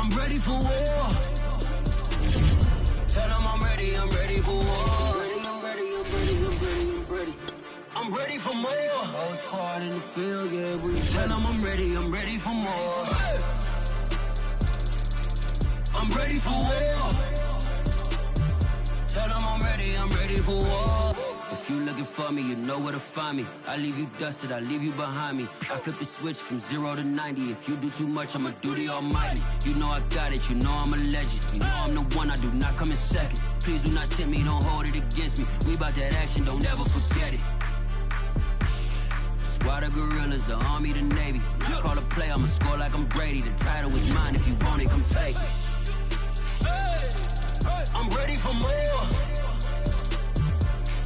I'm ready for war. Tell them I'm ready for war. I'm ready for more. Most hard in the field, yeah, we tell them I'm ready for more. I'm ready for war. Tell them I'm ready for war. If you looking for me, you know where to find me. I leave you dusted, I leave you behind me. I flip the switch from 0 to 90. If you do too much, I'ma do the almighty. You know I got it, you know I'm a legend. You know I'm the one, I do not come in second. Please do not tempt me, don't hold it against me. We bout that action, don't ever forget it. Squad of gorillas, the army, the navy. When I call a play, I'ma score like I'm Brady. The title is mine, if you want it, come take it. I'm ready for more.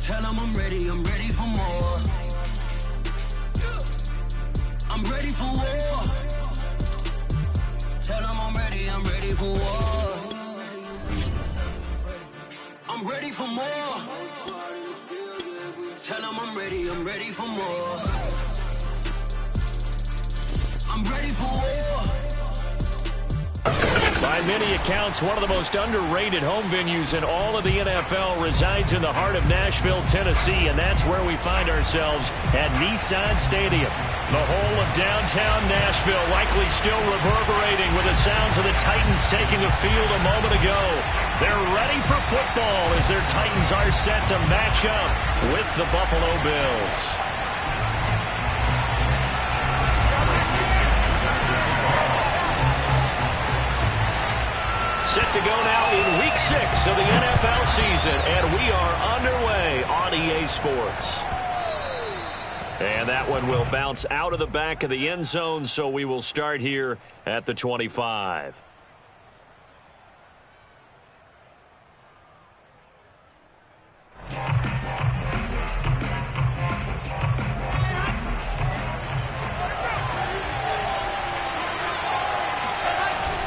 Tell them I'm ready for more. I'm ready for war. Tell them I'm ready for war. I'm ready for more. Tell them I'm ready for more. I'm ready for war. By many accounts, one of the most underrated home venues in all of the NFL resides in the heart of Nashville, Tennessee, and that's where we find ourselves at Nissan Stadium. The whole of downtown Nashville likely still reverberating with the sounds of the Titans taking the field a moment ago. They're ready for football as their Titans are set to match up with the Buffalo Bills. Set to go now in Week 6 of the NFL season, and we are underway on EA Sports. And that one will bounce out of the back of the end zone, so we will start here at the 25.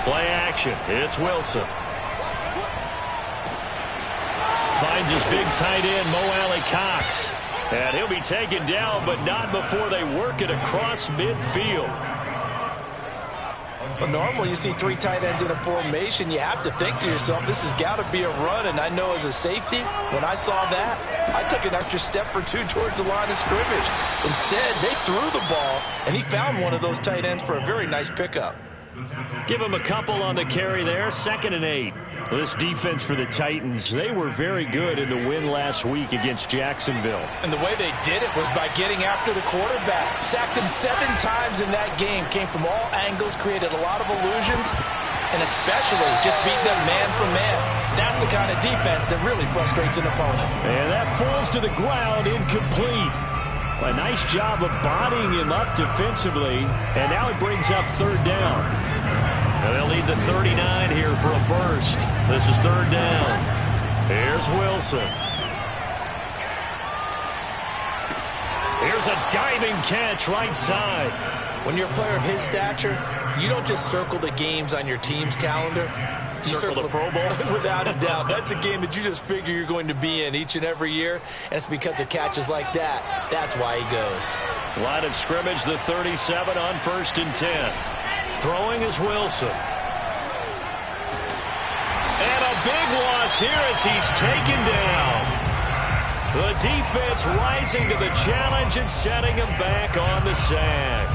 Play action. It's Wilson. Finds his big tight end, Mo Alley-Cox. And he'll be taken down, but not before they work it across midfield. Well, normally you see three tight ends in a formation, you have to think to yourself, this has got to be a run. And I know as a safety, when I saw that, I took an extra step or two towards the line of scrimmage. Instead, they threw the ball, and he found one of those tight ends for a very nice pickup. Give him a couple on the carry there. 2nd and 8. This defense for the Titans, they were very good in the win last week against Jacksonville. And the way they did it was by getting after the quarterback. Sacked him 7 times in that game. Came from all angles, created a lot of illusions, and especially just beat them man for man. That's the kind of defense that really frustrates an opponent. And that falls to the ground, incomplete. A nice job of bodying him up defensively, and now it brings up 3rd down. And they'll need the 39 here for a first. This is 3rd down. Here's Wilson. Here's a diving catch right side. When you're a player of his stature, you don't just circle the games on your team's calendar. You circle the Pro Bowl? Without a doubt. That's a game that you just figure you're going to be in each and every year, and it's because of catches like that. That's why he goes. Line of scrimmage, the 37 on 1st and 10. Throwing is Wilson. And a big loss here as he's taken down. The defense rising to the challenge and setting him back on the sack.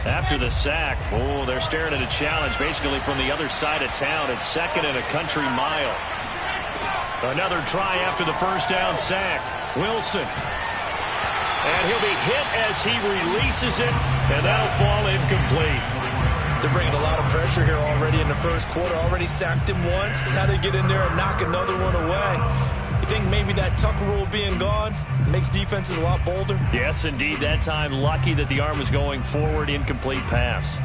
After the sack, they're staring at a challenge basically from the other side of town. It's 2nd and a country mile. Another try after the first down sack. Wilson. And he'll be hit as he releases it, and that'll fall incomplete. They're bringing a lot of pressure here already in the first quarter. Already sacked him once. How to get in there and knock another one away. You think maybe that Tucker rule being gone makes defenses a lot bolder? Yes, indeed. That time, lucky that the arm was going forward. Incomplete pass.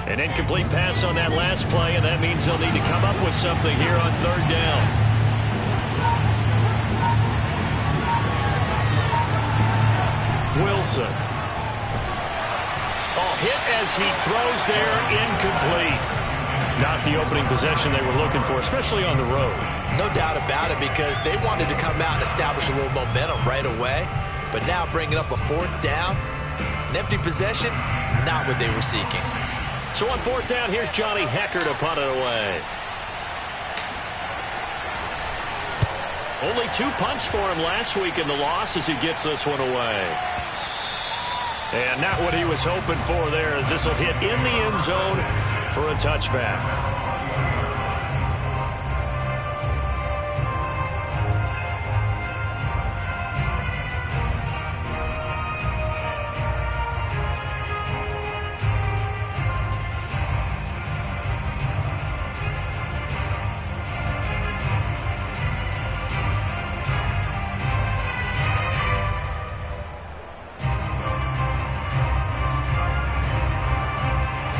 An incomplete pass on that last play, and that means they'll need to come up with something here on 3rd down. Wilson. Oh, hit as he throws there, incomplete. Not the opening possession they were looking for, especially on the road. No doubt about it, because they wanted to come out and establish a little momentum right away. But now bringing up a fourth down, an empty possession, not what they were seeking. So on fourth down, here's Johnny Hecker to punt it away. Only 2 punts for him last week in the loss as he gets this one away. And not what he was hoping for there, as this will hit in the end zone for a touchback.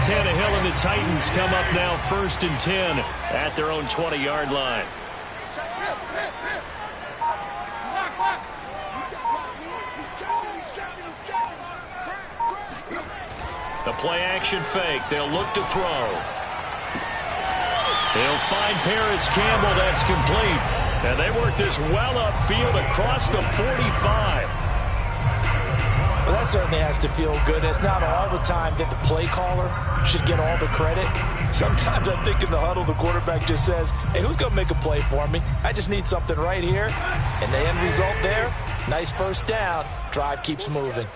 Tannehill and the Titans come up now 1st and 10 at their own 20-yard line. The play-action fake. They'll look to throw. They'll find Paris Campbell. That's complete. And they work this well upfield across the 45. Well, that certainly has to feel good. It's not all the time that the play caller should get all the credit. Sometimes I think in the huddle, the quarterback just says, hey, who's going to make a play for me? I just need something right here. And the end result there, nice first down. Drive keeps moving.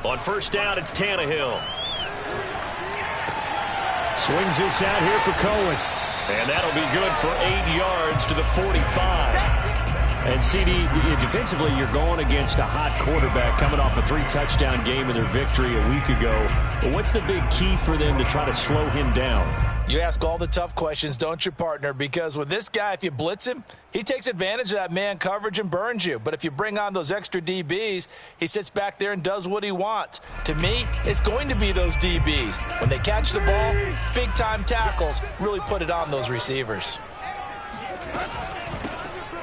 On first down, it's Tannehill. Swings this out here for Cohen. And that'll be good for 8 yards to the 45. And, CD, defensively, you're going against a hot quarterback coming off a 3-touchdown game in their victory a week ago. But what's the big key for them to try to slow him down? You ask all the tough questions, don't you, partner? Because with this guy, if you blitz him, he takes advantage of that man coverage and burns you. But if you bring on those extra DBs, he sits back there and does what he wants. To me, it's going to be those DBs. When they catch the ball, big-time tackles really put it on those receivers.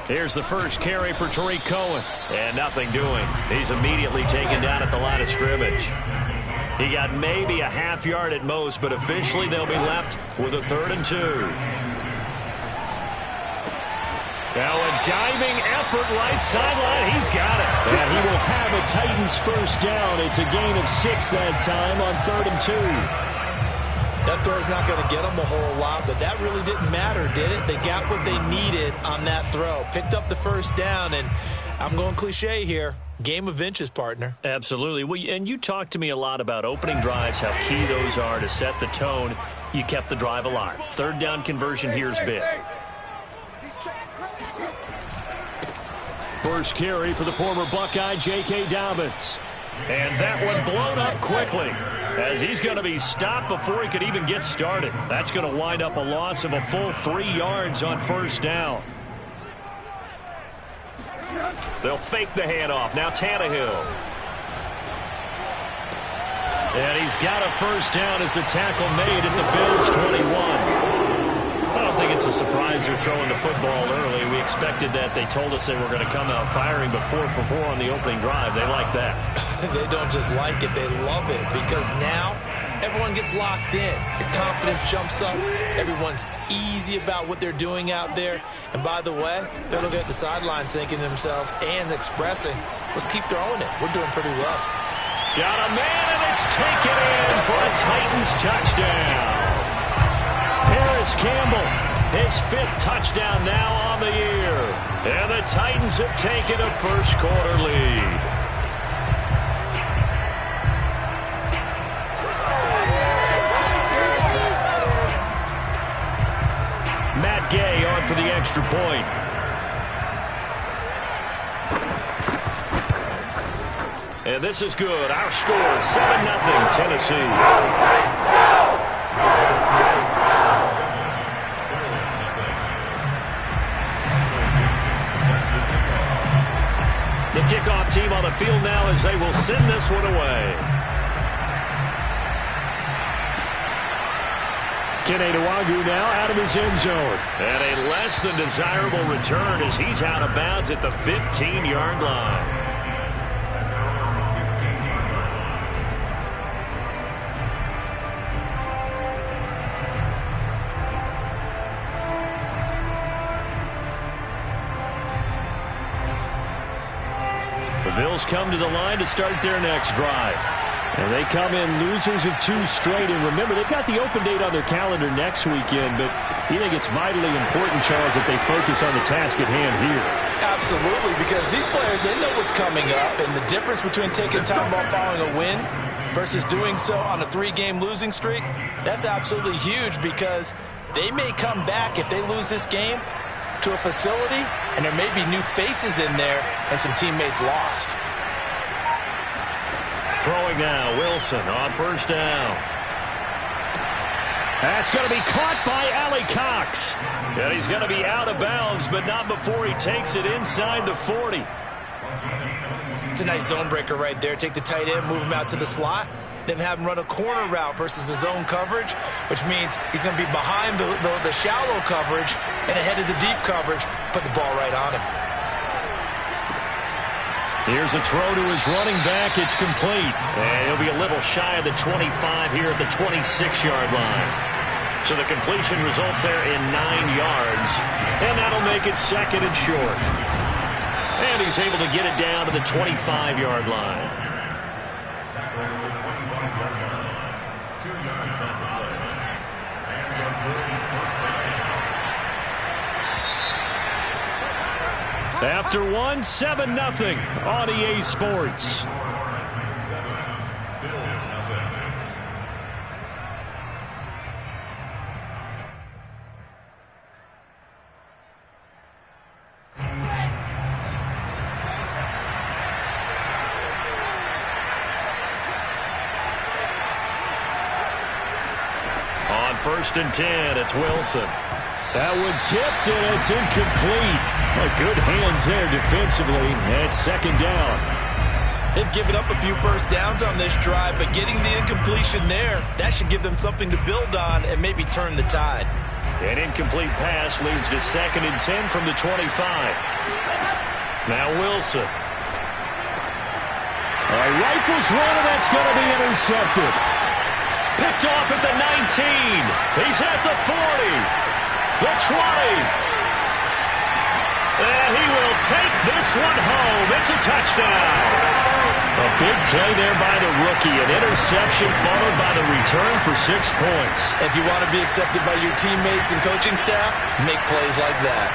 Here's the first carry for Tariq Cohen. And nothing doing. He's immediately taken down at the line of scrimmage. He got maybe a half yard at most, but officially they'll be left with a 3rd and 2. Now a diving effort right sideline. He's got it. And he will have a Titans first down. It's a gain of 6 that time on 3rd and 2. That throw's not going to get them a whole lot, but that really didn't matter, did it? They got what they needed on that throw. Picked up the first down, and I'm going cliche here. Game of inches, partner. Absolutely. Well, and you talked to me a lot about opening drives, how key those are to set the tone. You kept the drive alive. 3rd down conversion here's big. First carry for the former Buckeye, J.K. Dobbins. And that one blown up quickly as he's going to be stopped before he could even get started. That's going to wind up a loss of a full 3 yards on first down. They'll fake the handoff. Now Tannehill. And he's got a first down as the tackle made at the Bills' 21. I don't think it's a surprise they're throwing the football early. We expected that. They told us they were going to come out firing, but 4 for 4 on the opening drive. They like that. They don't just like it, they love it, because now everyone gets locked in. Your confidence jumps up. Everyone's easy about what they're doing out there. And by the way, they're looking at the sideline thinking to themselves and expressing, let's keep throwing it. We're doing pretty well. Got a man, and it's taken in for a Titans touchdown. Paris Campbell, his 5th touchdown now on the year. And the Titans have taken a first-quarter lead. Matt Gay on for the extra point. And this is good. Our score, 7-0 Tennessee. The kickoff team on the field now as they will send this one away. Kene Nwangwu now out of his end zone. And a less than desirable return as he's out of bounds at the 15-yard line. Bills come to the line to start their next drive. And they come in losers of 2 straight. And remember, they've got the open date on their calendar next weekend. But you think it's vitally important, Charles, that they focus on the task at hand here? Absolutely, because these players, they know what's coming up. And the difference between taking time off following a win versus doing so on a 3-game losing streak, that's absolutely huge, because they may come back if they lose this game to a facility, and there may be new faces in there and some teammates lost. Throwing now, Wilson on first down. That's going to be caught by Ali Cox. And he's going to be out of bounds, but not before he takes it inside the 40. It's a nice zone breaker right there. Take the tight end, move him out to the slot, then have him run a corner route versus the zone coverage, which means he's going to be behind the shallow coverage and ahead of the deep coverage. Put the ball right on him. Here's a throw to his running back. It's complete. And he'll be a little shy of the 25 here at the 26-yard line. So the completion results there in 9 yards. And that'll make it second and short. And he's able to get it down to the 25-yard line. After one, 7-0 on EA Sports. On 1st and 10, it's Wilson. That one tipped, and it's incomplete. Good hands there defensively at 2nd down. They've given up a few first downs on this drive, but getting the incompletion there, that should give them something to build on and maybe turn the tide. An incomplete pass leads to 2nd and 10 from the 25. Now Wilson. Rifles one, and that's going to be intercepted. Picked off at the 19. He's at the 40. The 20. And he will take this one home. It's a touchdown. A big play there by the rookie. An interception followed by the return for 6 points. If you want to be accepted by your teammates and coaching staff, make plays like that.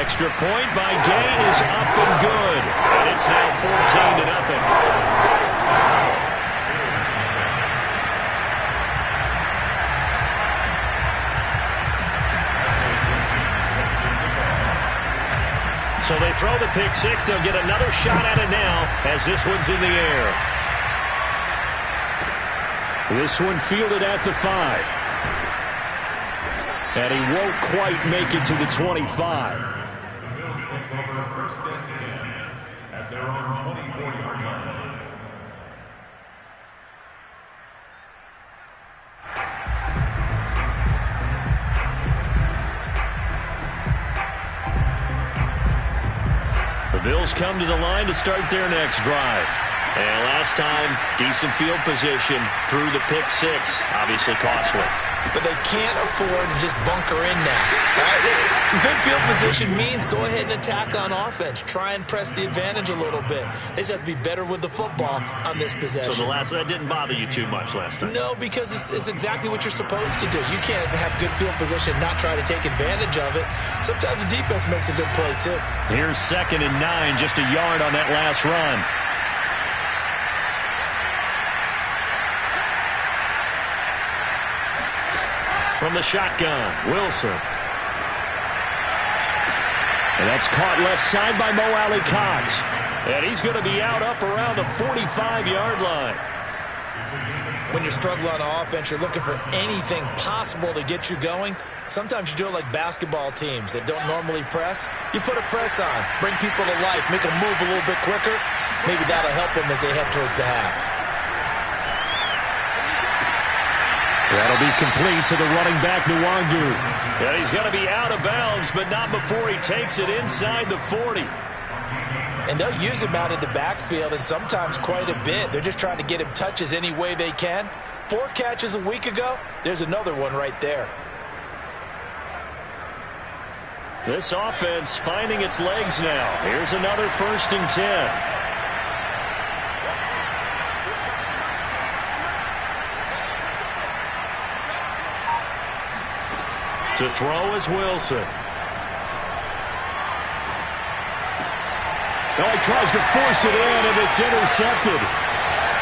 Extra point by Gay is up and good. And it's now 14-0. So they throw the pick six. They'll get another shot at it now as this one's in the air. This one fielded at the 5. And he won't quite make it to the 25. The Bills take over 1st and 10 at their own 24-yard line. The Bills come to the line to start their next drive. And last time, decent field position through the pick six. Obviously costly. But they can't afford to just bunker in now. Good field position means go ahead and attack on offense. Try and press the advantage a little bit. They just have to be better with the football on this possession. So that didn't bother you too much last time? No, because it's exactly what you're supposed to do. You can't have good field position and not try to take advantage of it. Sometimes the defense makes a good play, too. Here's 2nd and 9, just a yard on that last run. From the shotgun, Wilson. And that's caught left side by Mo Ali Cox. And he's going to be out up around the 45-yard line. When you struggle on offense, you're looking for anything possible to get you going. Sometimes you do it like basketball teams that don't normally press. You put a press on, bring people to life, make them move a little bit quicker. Maybe that'll help them as they head towards the half. That'll be complete to the running back, Nwangu. And he's going to be out of bounds, but not before he takes it inside the 40. And they'll use him out of the backfield, and sometimes quite a bit. They're just trying to get him touches any way they can. 4 catches a week ago, there's another one right there. This offense finding its legs now. Here's another 1st and 10. To throw is Wilson. Well, he tries to force it in, and it's intercepted.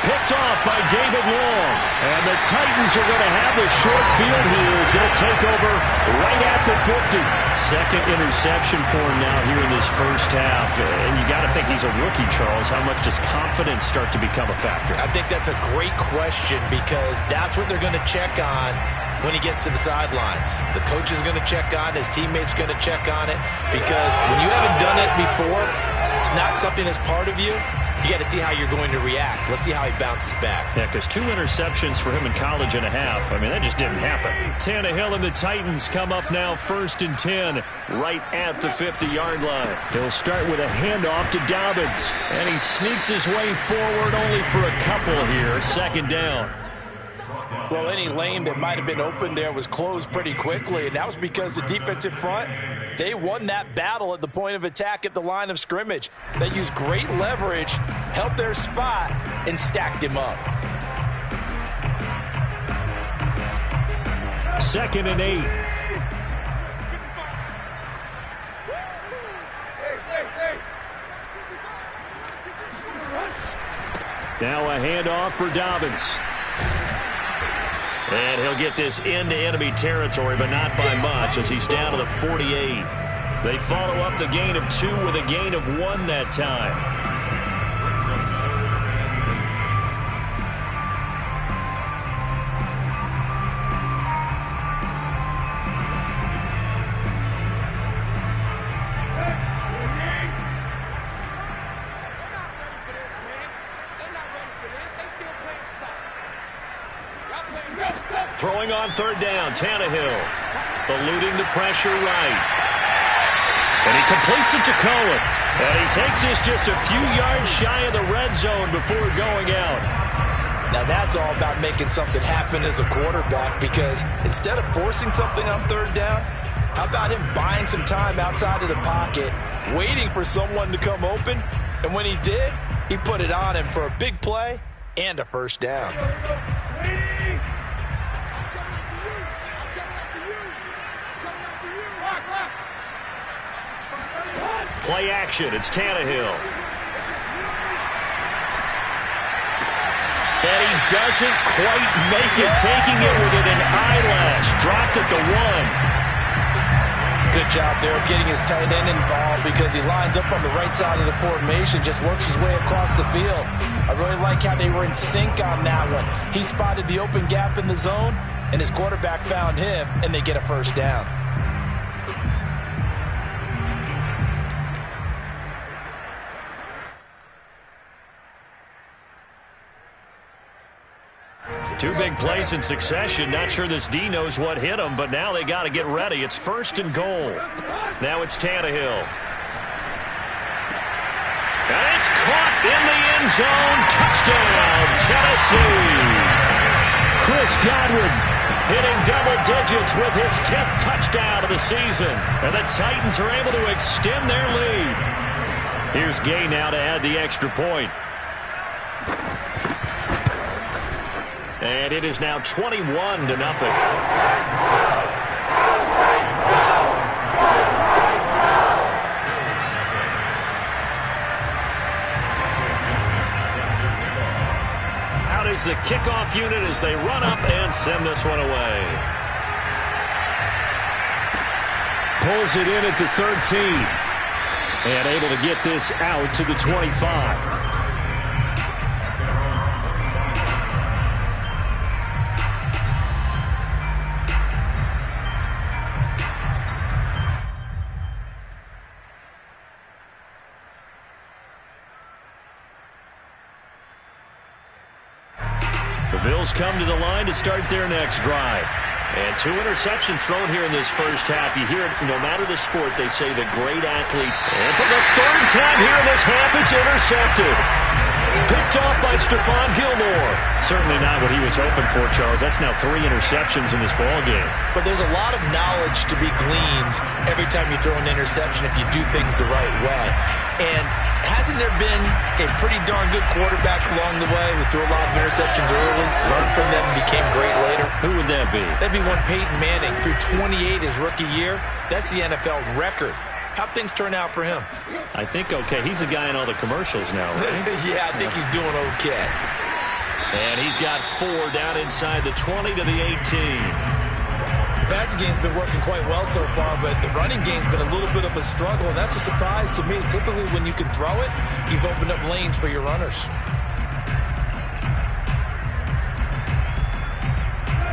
Picked off by David Long. And the Titans are going to have the short field here as they'll take over right at the 50. Second interception for him now here in this first half. And you got to think he's a rookie, Charles. How much does confidence start to become a factor? I think that's a great question because that's what they're going to check on when he gets to the sidelines. The coach is going to check on, his teammates going to check on it, because when you haven't done it before, it's not something that's part of you. You got to see how you're going to react. Let's see how he bounces back. Yeah, because 2 interceptions for him in college and a half. I mean, that just didn't happen. Tannehill and the Titans come up now 1st and 10 right at the 50-yard line. He'll start with a handoff to Dobbins. And he sneaks his way forward only for a couple here. 2nd down. Well, any lane that might have been open there was closed pretty quickly, and that was because the defensive front, they won that battle at the point of attack at the line of scrimmage. They used great leverage, held their spot, and stacked him up. 2nd and 8. Now a handoff for Dobbins. And he'll get this into enemy territory, but not by much as he's down to the 48. They follow up the gain of 2 with a gain of 1 that time. Throwing on 3rd down, Tannehill. Eluding the pressure right. And he completes it to Cohen. And he takes this just a few yards shy of the red zone before going out. Now that's all about making something happen as a quarterback, because instead of forcing something on 3rd down, how about him buying some time outside of the pocket, waiting for someone to come open, and when he did, he put it on him for a big play and a 1st down. Play action, it's Tannehill. And he doesn't quite make it, taking it within an eyelash. Dropped at the 1. Good job there of getting his tight end involved, because he lines up on the right side of the formation, just works his way across the field. I really like how they were in sync on that one. He spotted the open gap in the zone, and his quarterback found him, and they get a 1st down. Two big plays in succession. Not sure this D knows what hit him, but now they got to get ready. It's 1st and goal. Now it's Tannehill. And it's caught in the end zone. Touchdown, Tennessee. Chris Godwin hitting double digits with his 10th touchdown of the season. And the Titans are able to extend their lead. Here's Gay now to add the extra point. And it is now 21-0. Out is the kickoff unit as they run up and send this one away. Pulls it in at the 13. And able to get this out to the 25. The Bills come to the line to start their next drive. And 2 interceptions thrown here in this first half. You hear it, no matter the sport, they say the great athlete. And for the 3rd time here in this half, it's intercepted. Picked off by Stephon Gilmore. Certainly not what he was hoping for, Charles. That's now 3 interceptions in this ball game. But there's a lot of knowledge to be gleaned every time you throw an interception if you do things the right way. And hasn't there been a pretty darn good quarterback along the way who threw a lot of interceptions early, learned from them, and became great later? Who would that be? That'd be one Peyton Manning. Threw 28 his rookie year. That's the NFL record. How'd things turn out for him? I think okay. He's the guy in all the commercials now, right? Yeah, I think he's doing okay. And he's got 4 down inside the 20 to the 18. The passing game's been working quite well so far, but the running game's been a little bit of a struggle, and that's a surprise to me. Typically, when you can throw it, you've opened up lanes for your runners.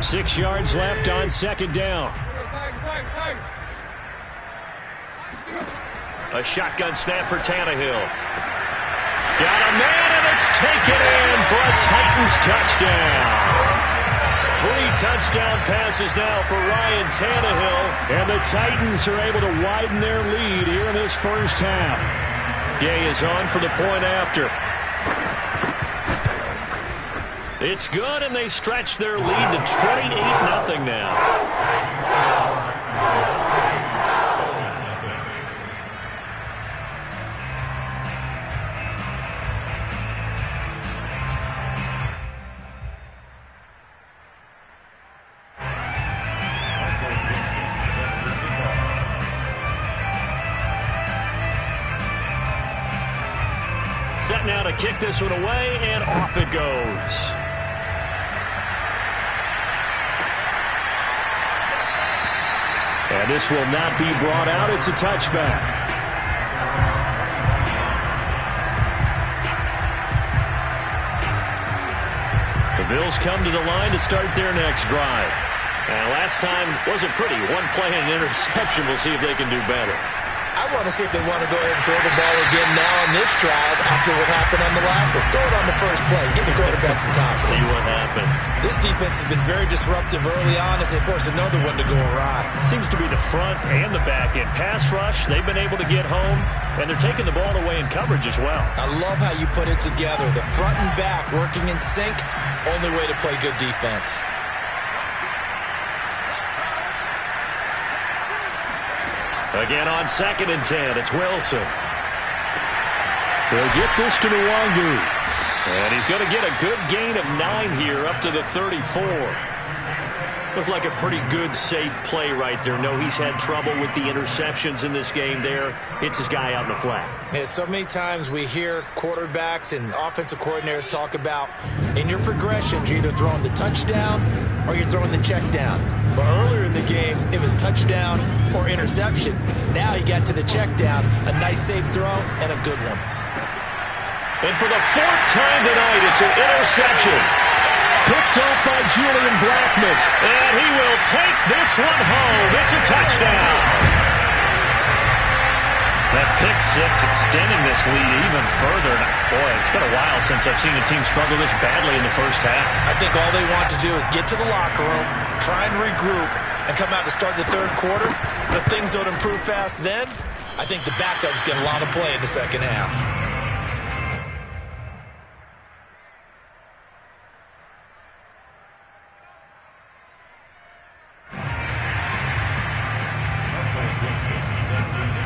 6 yards left on second down. A shotgun snap for Tannehill. Got a man, and it's taken in for a Titans touchdown. 3 touchdown passes now for Ryan Tannehill. And the Titans are able to widen their lead here in this first half. Gay is on for the point after. It's good, and they stretch their lead to 28-0 now. Set now to kick this one away, and off it goes. And this will not be brought out. It's a touchback. The Bills come to the line to start their next drive. And last time wasn't pretty. 1 play and an interception. We'll see if they can do better. I want to see if they want to go ahead and throw the ball again now on this drive after what happened on the last one. Throw it on the first play. Give the quarterback some confidence. See what happens. This defense has been very disruptive early on as they force another one to go awry. Seems to be the front and the back end. Pass rush, they've been able to get home, and they're taking the ball away in coverage as well. I love how you put it together. The front and back working in sync, only way to play good defense. Again on 2nd and 10, it's Wilson. They'll get this to Nwangu. And he's going to get a good gain of 9 here, up to the 34. Looked like a pretty good, safe play right there. No, he's had trouble with the interceptions in this game there. Hits his guy out in the flat. Yeah, so many times we hear quarterbacks and offensive coordinators talk about in your progressions, you're either throwing the touchdown or you're throwing the check down. But earlier in the game, it was touchdown or interception. Now you got to the check down, a nice safe throw, and a good one. And for the 4th time tonight, it's an interception. Picked off by Julian Blackmon. And he will take this one home. It's a touchdown. That pick 6 extending this lead even further. Boy, it's been a while since I've seen a team struggle this badly in the first half. I think all they want to do is get to the locker room, try and regroup, and come out to start the 3rd quarter. But if things don't improve fast then, I think the backups get a lot of play in the second half.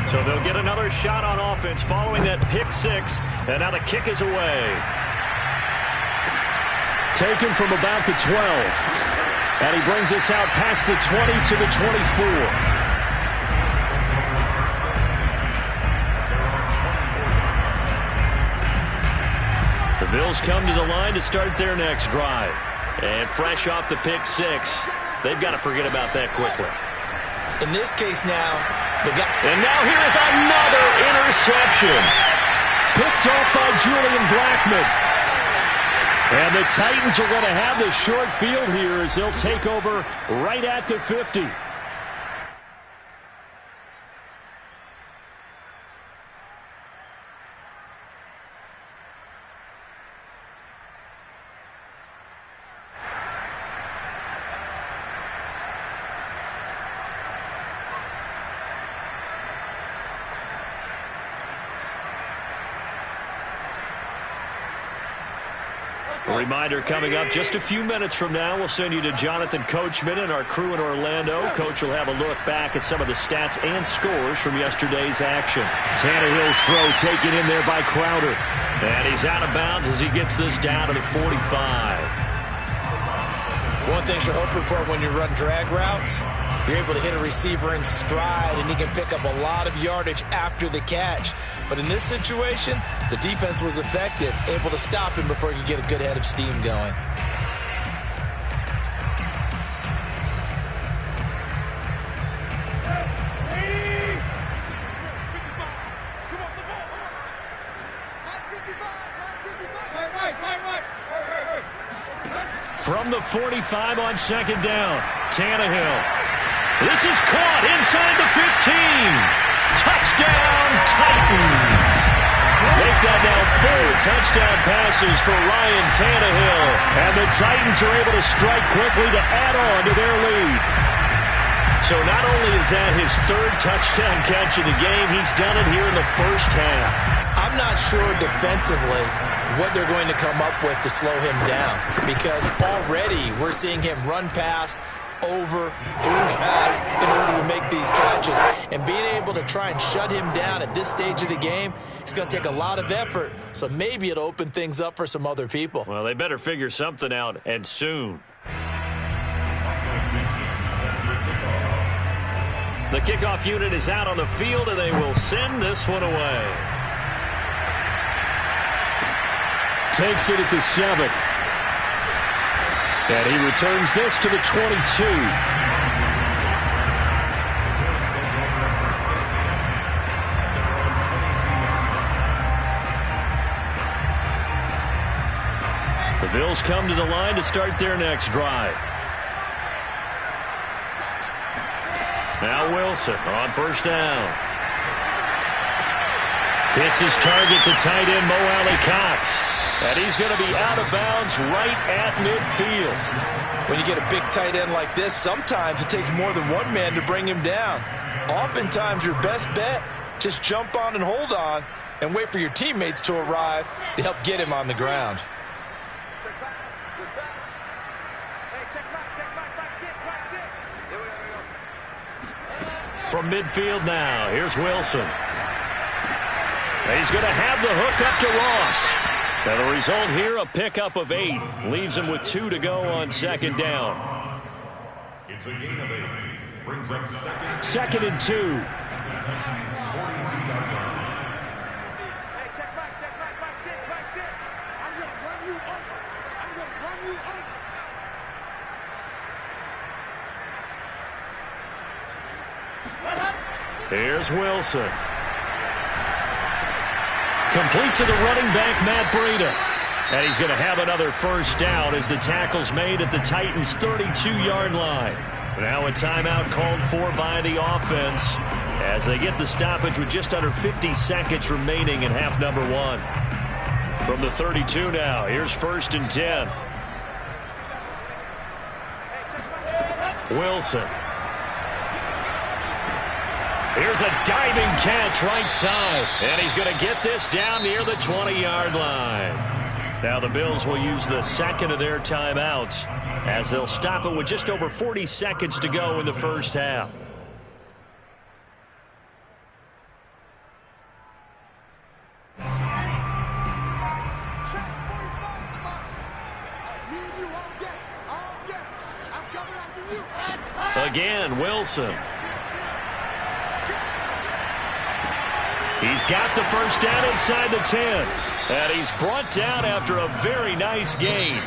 So they'll get another shot on offense following that pick 6. And now the kick is away. Taken from about the 12. And he brings us out past the 20 to the 24. The Bills come to the line to start their next drive. And fresh off the pick 6, they've got to forget about that quickly. In this case now, and now here is another interception. Picked off by Julian Blackmon. And the Titans are going to have the short field here as they'll take over right at the 50. A reminder coming up just a few minutes from now, we'll send you to Jonathan Coachman and our crew in Orlando. Coach will have a look back at some of the stats and scores from yesterday's action. Tannehill's throw taken in there by Crowder. And he's out of bounds as he gets this down to the 45. One thing you're hoping for when you run drag routes, you're able to hit a receiver in stride, and he can pick up a lot of yardage after the catch. But in this situation, the defense was effective, able to stop him before he could get a good head of steam going. From the 45 on second down, Tannehill. This is caught inside the 15. Touchdown, Titans. Make that now 4 touchdown passes for Ryan Tannehill. And the Titans are able to strike quickly to add on to their lead. So not only is that his 3rd touchdown catch of the game, he's done it here in the first half. I'm not sure defensively what they're going to come up with to slow him down, because already we're seeing him run past, over, through guys in order to make these catches. And being able to try and shut him down at this stage of the game, it's going to take a lot of effort. So maybe it'll open things up for some other people. Well, they better figure something out, and soon. The kickoff unit is out on the field, and they will send this one away. Takes it at the 7. And he returns this to the 22. The Bills come to the line to start their next drive. Now Wilson on first down. Hits his target, the tight end, Mo Alley-Cox. And he's going to be out of bounds right at midfield. When you get a big tight end like this, sometimes it takes more than one man to bring him down. Oftentimes, your best bet, just jump on and hold on and wait for your teammates to arrive to help get him on the ground. From midfield now, here's Wilson. He's going to have the hook up to Ross. Now the result here, a pickup of 8. Leaves him with 2 to go on second down. It's a gain of 8. Brings up Second and 2. Hey, check back, sit. I'm going to run you over. Here's Wilson. Complete to the running back, Matt Breida. And he's going to have another first down as the tackle's made at the Titans' 32-yard line. Now a timeout called for by the offense as they get the stoppage with just under 50 seconds remaining in half number 1. From the 32 now, here's 1st and 10. Wilson. Here's a diving catch right side. And he's going to get this down near the 20-yard line. Now the Bills will use the second of their timeouts as they'll stop it with just over 40 seconds to go in the first half. Again, Wilson. He's got the first down inside the 10. And he's brought down after a very nice gain.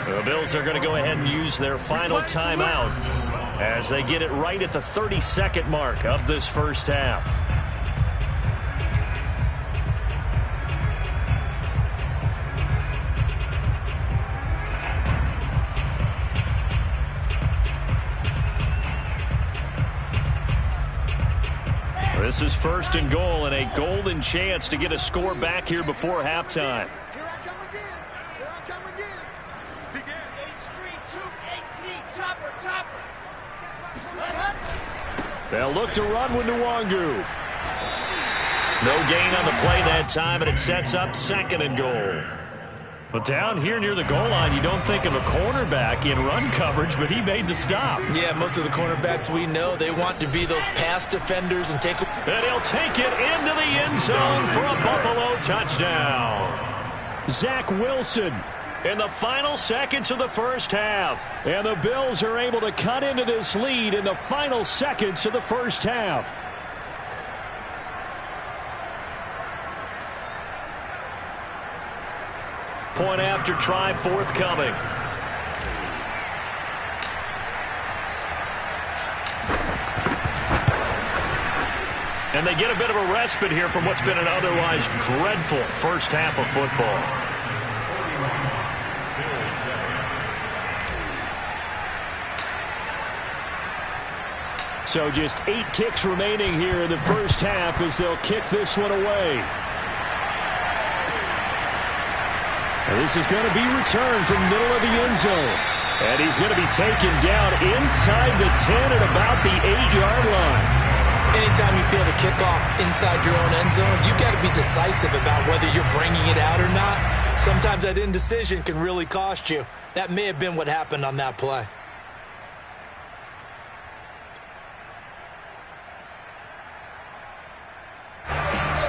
The Bills are going to go ahead and use their final timeout as they get it right at the 30-second mark of this first half. This is 1st and goal and a golden chance to get a score back here before halftime. Here I come again. Begin H3218 chopper. They'll look to run with Nwangu. No gain on the play that time, and it sets up 2nd and goal. But down here near the goal line, you don't think of a cornerback in run coverage, but he made the stop. Yeah, most of the cornerbacks we know, they want to be those pass defenders and take. And he'll take it into the end zone for a Buffalo touchdown. Zach Wilson in the final seconds of the first half. And the Bills are able to cut into this lead in the final seconds of the first half. Point after try forthcoming. And they get a bit of a respite here from what's been an otherwise dreadful first half of football. So just 8 ticks remaining here in the first half as they'll kick this one away. And this is going to be returned from the middle of the end zone. And he's going to be taken down inside the 10 at about the 8-yard line. Anytime you feel the kickoff inside your own end zone, you've got to be decisive about whether you're bringing it out or not. Sometimes that indecision can really cost you. That may have been what happened on that play.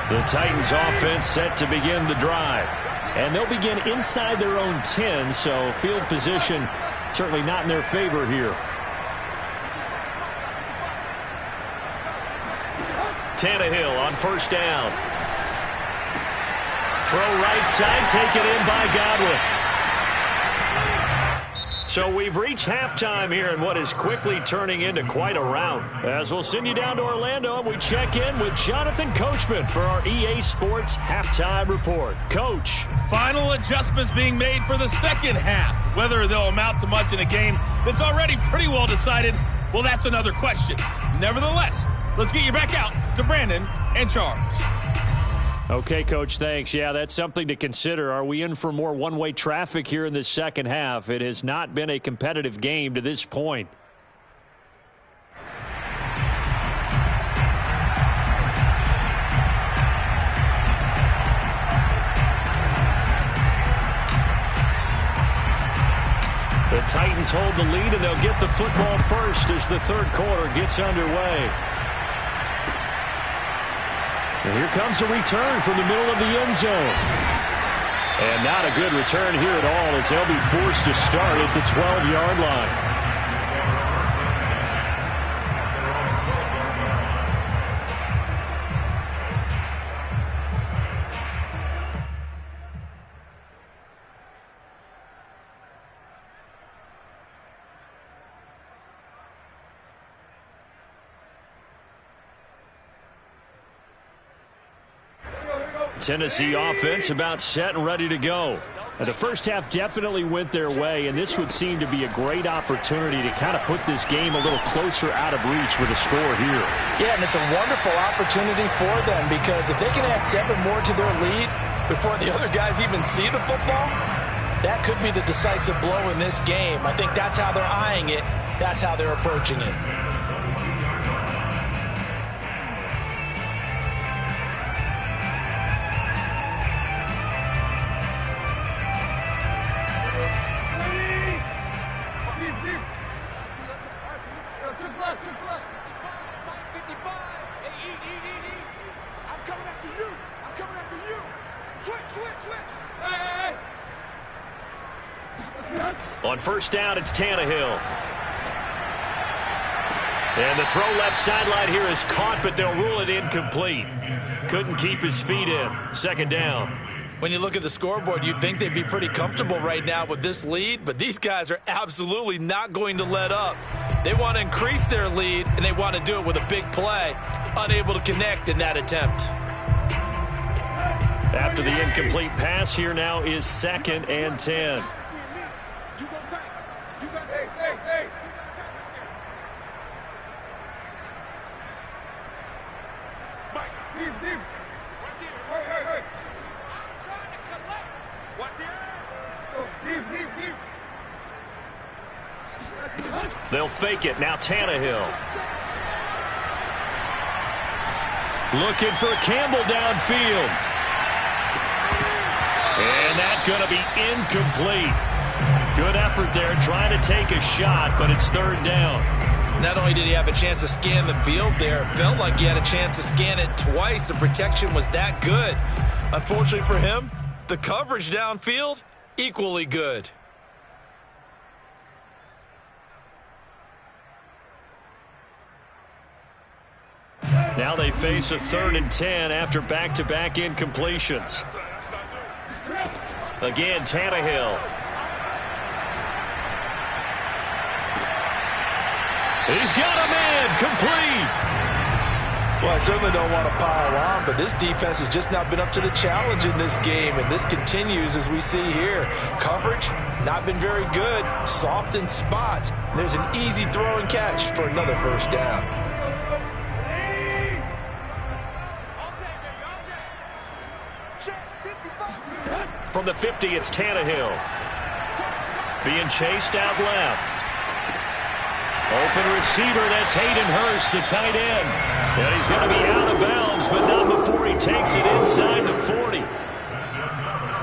The Titans offense set to begin the drive. And they'll begin inside their own 10, so field position certainly not in their favor here. Tannehill on first down. Throw right side, taken in by Godwin. So we've reached halftime here in what is quickly turning into quite a rout. As we'll send you down to Orlando and we check in with Jonathan Coachman for our EA Sports Halftime Report. Coach. Final adjustments being made for the second half. Whether they'll amount to much in a game that's already pretty well decided, well, that's another question. Nevertheless, let's get you back out to Brandon and Charles. Okay, Coach, thanks. Yeah, that's something to consider. Are we in for more one-way traffic here in the second half? It has not been a competitive game to this point. The Titans hold the lead, and they'll get the football first as the third quarter gets underway. And here comes a return from the middle of the end zone. And not a good return here at all as they'll be forced to start at the 12-yard line. Tennessee offense about set and ready to go. And the first half definitely went their way, and this would seem to be a great opportunity to kind of put this game a little closer out of reach with a score here. Yeah, and it's a wonderful opportunity for them because if they can add 7 more to their lead before the other guys even see the football, that could be the decisive blow in this game. I think that's how they're eyeing it. That's how they're approaching it. On first down, it's Tannehill. And the throw left sideline here is caught, but they'll rule it incomplete. Couldn't keep his feet in. Second down. When you look at the scoreboard, you'd think they'd be pretty comfortable right now with this lead, but these guys are absolutely not going to let up. They want to increase their lead, and they want to do it with a big play. Unable to connect in that attempt. After the incomplete pass, here now is 2nd and 10. They'll fake it. Now Tannehill. Looking for Campbell downfield. And that's going to be incomplete. Good effort there trying to take a shot, but it's third down. Not only did he have a chance to scan the field there, it felt like he had a chance to scan it twice. The protection was that good. Unfortunately for him, the coverage downfield, equally good. Now they face a 3rd and 10 after back-to-back incompletions. Again, Tannehill. He's got a man, complete. Well, I certainly don't want to pile on, but this defense has just not been up to the challenge in this game, and this continues as we see here. Coverage, not been very good, soft in spots. There's an easy throw and catch for another first down. From the 50, it's Tannehill. Being chased out left. Open receiver, that's Hayden Hurst, the tight end. And he's going to be out of bounds, but not before he takes it inside the 40.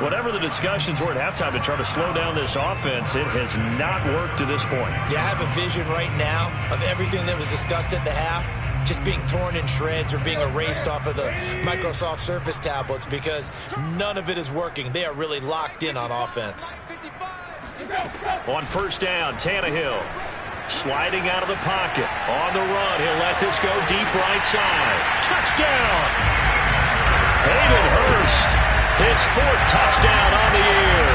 Whatever the discussions were at halftime to try to slow down this offense, it has not worked to this point. Yeah, I have a vision right now of everything that was discussed at the half just being torn in shreds or being erased off of the Microsoft Surface tablets because none of it is working. They are really locked in on offense. On first down, Tannehill. Sliding out of the pocket. On the run, he'll let this go deep right side. Touchdown! Hayden Hurst, his 4th touchdown on the year.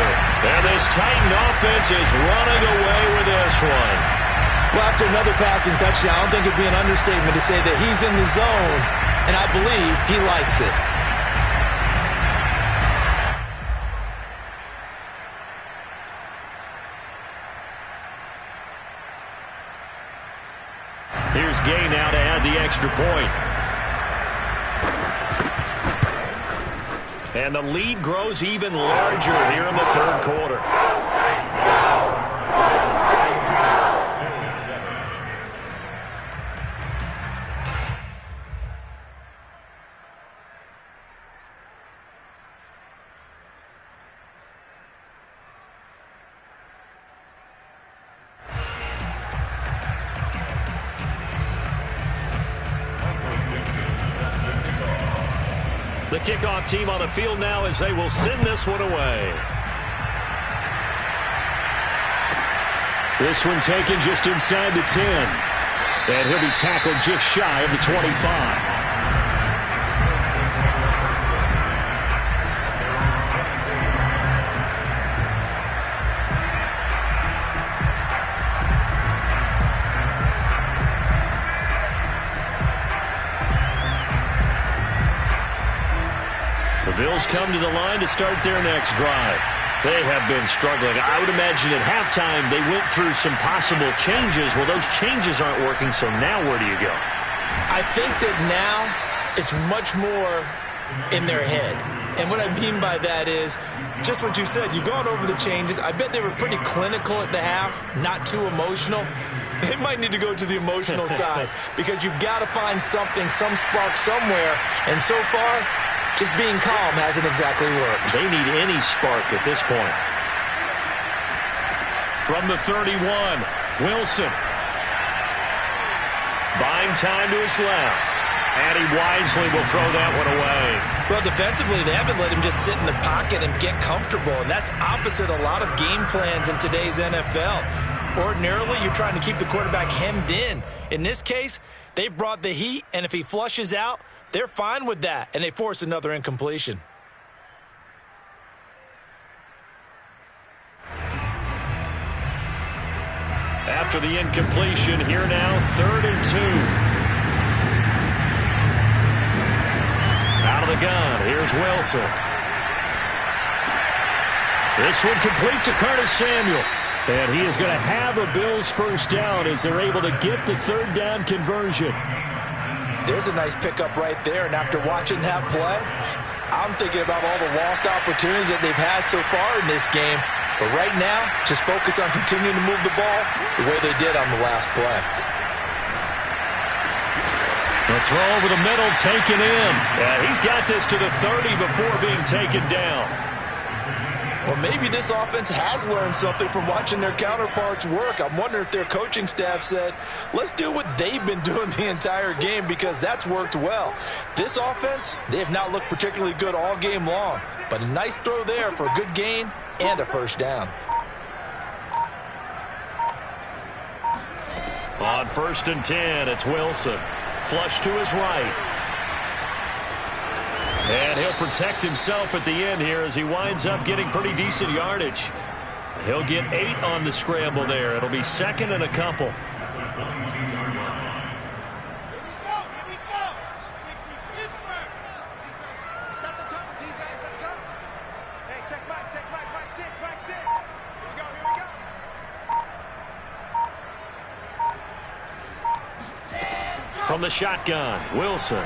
And this Titan offense is running away with this one. Well, after another passing touchdown, I don't think it'd be an understatement to say that he's in the zone, and I believe he likes it. Here's Gay now to add the extra point. And the lead grows even larger here in the 3rd quarter. The kickoff team on the field now as they will send this one away. This one taken just inside the 10. And he'll be tackled just shy of the 25. The Bills come to the line to start their next drive. They have been struggling. I would imagine at halftime they went through some possible changes. Well, those changes aren't working, so now where do you go? I think that now it's much more in their head. And what I mean by that is just what you said. You've gone over the changes. I bet they were pretty clinical at the half, not too emotional. They might need to go to the emotional side because you've got to find something, some spark somewhere. And so far, just being calm hasn't exactly worked. They need any spark at this point. From the 31, Wilson. Buying time to his left. And he wisely will throw that one away. Well, defensively, they haven't let him just sit in the pocket and get comfortable. And that's opposite a lot of game plans in today's NFL. Ordinarily, you're trying to keep the quarterback hemmed in. In this case, they brought the heat, and if he flushes out, they're fine with that, and they force another incompletion. After the incompletion, here now, 3rd and 2. Out of the gun, here's Wilson. This one complete to Curtis Samuel. And he is going to have a Bills first down as they're able to get the 3rd down conversion. There's a nice pickup right there, and after watching that play, I'm thinking about all the lost opportunities that they've had so far in this game. But right now, just focus on continuing to move the ball the way they did on the last play. The throw over the middle, taken in. Yeah, he's got this to the 30 before being taken down. Well, maybe this offense has learned something from watching their counterparts work. I'm wondering if their coaching staff said, let's do what they've been doing the entire game, because that's worked well. This offense, they have not looked particularly good all game long, but a nice throw there for a good gain and a first down. On 1st and 10, it's Wilson. Flush to his right. And he'll protect himself at the end here as he winds up getting pretty decent yardage. He'll get 8 on the scramble there. It'll be 2nd and a couple. Here we go. 60 Pittsburgh. Set the tone, defense. Let's go. Hey, check back, back 6, back 6. Here we go. From the shotgun, Wilson.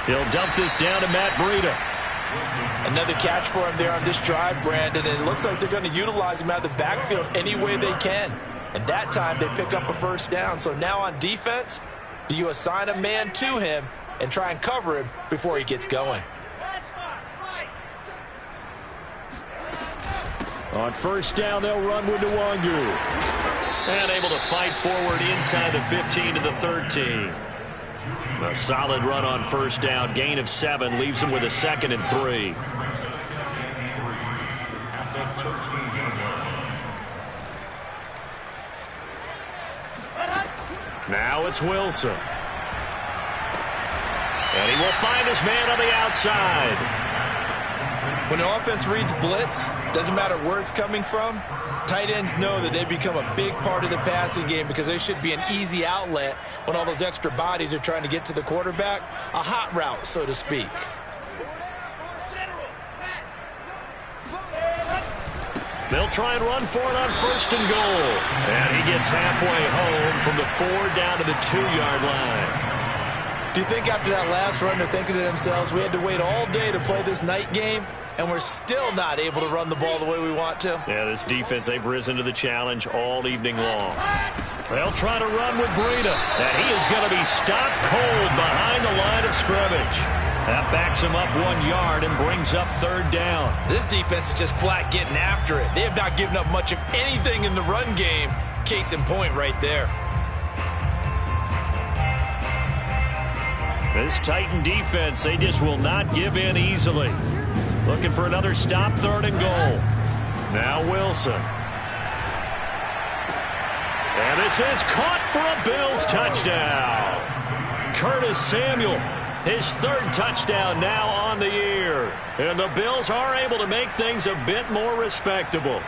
He'll dump this down to Matt Breida. Another catch for him there on this drive, Brandon, and it looks like they're going to utilize him out of the backfield any way they can. And that time they pick up a first down. So now on defense, do you assign a man to him and try and cover him before he gets going? On 1st down, they'll run with Nwangu. And able to fight forward inside the 15 to the 13. A solid run on 1st down. Gain of 7 leaves him with a 2nd and 3. Now it's Wilson. And he will find his man on the outside. When the offense reads blitz, doesn't matter where it's coming from, tight ends know that they become a big part of the passing game because they should be an easy outlet when all those extra bodies are trying to get to the quarterback. A hot route, so to speak. They'll try and run for it on 1st and goal. And he gets halfway home from the 4 down to the 2-yard line. Do you think after that last run they're thinking to themselves, we had to wait all day to play this night game, and we're still not able to run the ball the way we want to? Yeah, this defense, they've risen to the challenge all evening long. They'll try to run with Breida, and he is going to be stopped cold behind the line of scrimmage. That backs him up 1 yard and brings up 3rd down. This defense is just flat getting after it. They have not given up much of anything in the run game. Case in point right there. This Titan defense, they just will not give in easily. Looking for another stop, 3rd and goal. Now Wilson. And this is caught for a Bills touchdown. Curtis Samuel, his 3rd touchdown now on the year. And the Bills are able to make things a bit more respectable.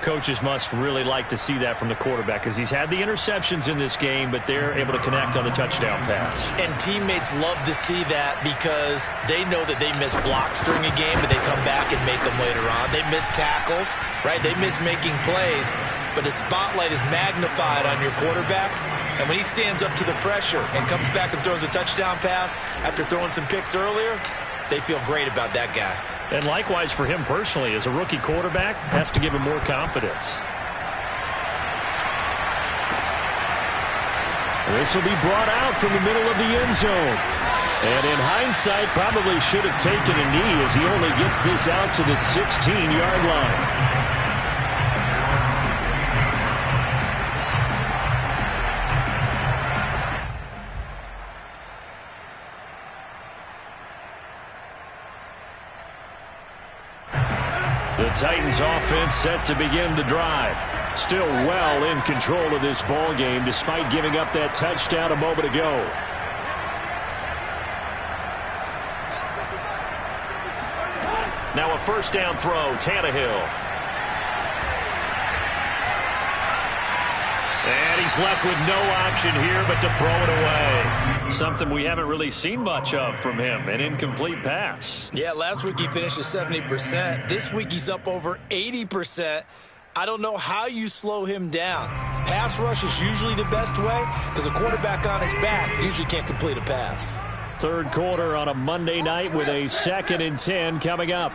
Coaches must really like to see that from the quarterback because he's had the interceptions in this game, but they're able to connect on the touchdown pass. And teammates love to see that because they know that they miss blocks during a game, but they come back and make them later on. They miss tackles, right? They miss making plays, but the spotlight is magnified on your quarterback. And when he stands up to the pressure and comes back and throws a touchdown pass after throwing some picks earlier, they feel great about that guy. And likewise for him personally, as a rookie quarterback, has to give him more confidence. This will be brought out from the middle of the end zone. And in hindsight, probably should have taken a knee as he only gets this out to the 16-yard line. The Titans offense set to begin the drive. Still well in control of this ball game despite giving up that touchdown a moment ago. Now a 1st down throw, Tannehill. And he's left with no option here but to throw it away. Something we haven't really seen much of from him, an incomplete pass. Yeah, last week he finished at 70%. This week he's up over 80%. I don't know how you slow him down. Pass rush is usually the best way because a quarterback on his back usually can't complete a pass. 3rd quarter on a Monday night with a 2nd and 10 coming up.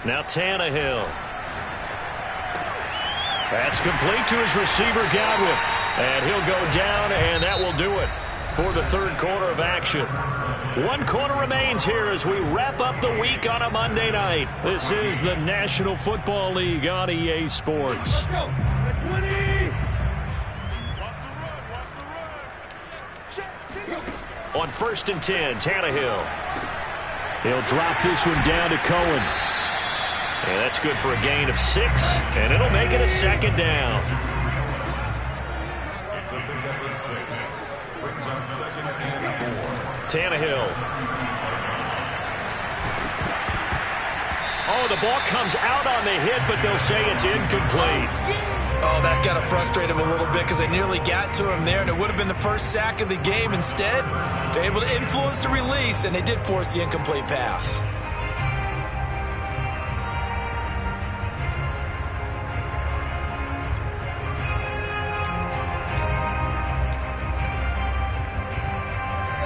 Now Tannehill. That's complete to his receiver, Godwin. And he'll go down, and that will do it for the third quarter of action. 1 quarter remains here as we wrap up the week on a Monday night. This is the National Football League on EA Sports. On 1st and 10, Tannehill. He'll drop this one down to Cohen. And that's good for a gain of 6, and it'll make it a second down. Tannehill. Oh, the ball comes out on the hit, but they'll say it's incomplete. Oh, that's got to frustrate him a little bit because they nearly got to him there, and it would have been the first sack of the game. Instead, they're able to influence the release, and they did force the incomplete pass.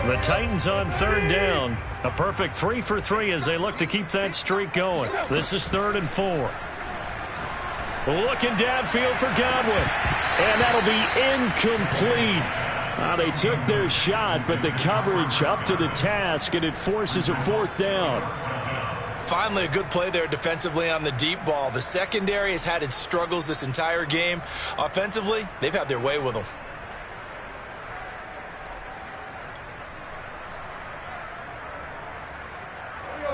The Titans on 3rd down. A perfect 3 for 3 as they look to keep that streak going. This is 3rd and 4. Looking downfield for Godwin. And that'll be incomplete. They took their shot, but the coverage up to the task, and it forces a 4th down. Finally, a good play there defensively on the deep ball. The secondary has had its struggles this entire game. Offensively, they've had their way with them.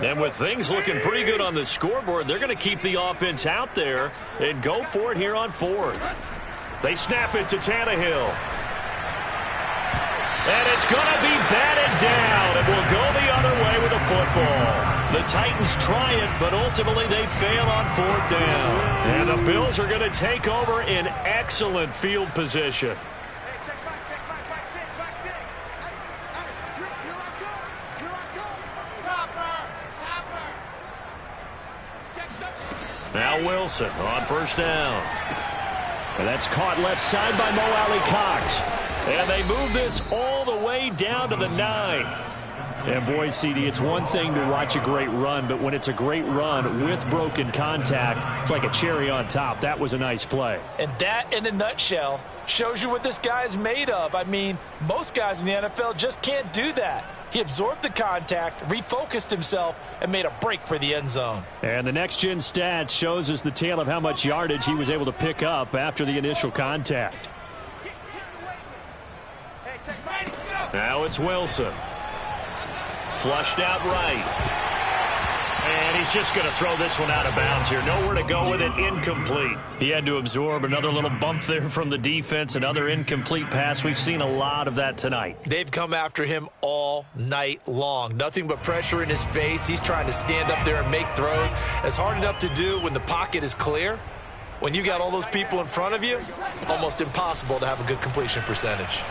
And with things looking pretty good on the scoreboard, they're going to keep the offense out there and go for it here on 4th. They snap it to Tannehill. And it's going to be batted down, and will go the other way with the football. The Titans try it, but ultimately they fail on 4th down. And the Bills are going to take over in excellent field position. Now Wilson on 1st down. And that's caught left side by Mo Alley Cox. And they move this all the way down to the 9. And boy, CD, it's one thing to watch a great run, but when it's a great run with broken contact, it's like a cherry on top. That was a nice play. And that, in a nutshell, shows you what this guy is made of. I mean, most guys in the NFL just can't do that. He absorbed the contact, refocused himself, and made a break for the end zone. And the next-gen stats shows us the tale of how much yardage he was able to pick up after the initial contact. Now it's Wilson. Flushed out right. And he's just going to throw this one out of bounds here. Nowhere to go with it. Incomplete. He had to absorb another little bump there from the defense. Another incomplete pass. We've seen a lot of that tonight. They've come after him all night long. Nothing but pressure in his face. He's trying to stand up there and make throws. It's hard enough to do when the pocket is clear. When you got all those people in front of you, almost impossible to have a good completion percentage.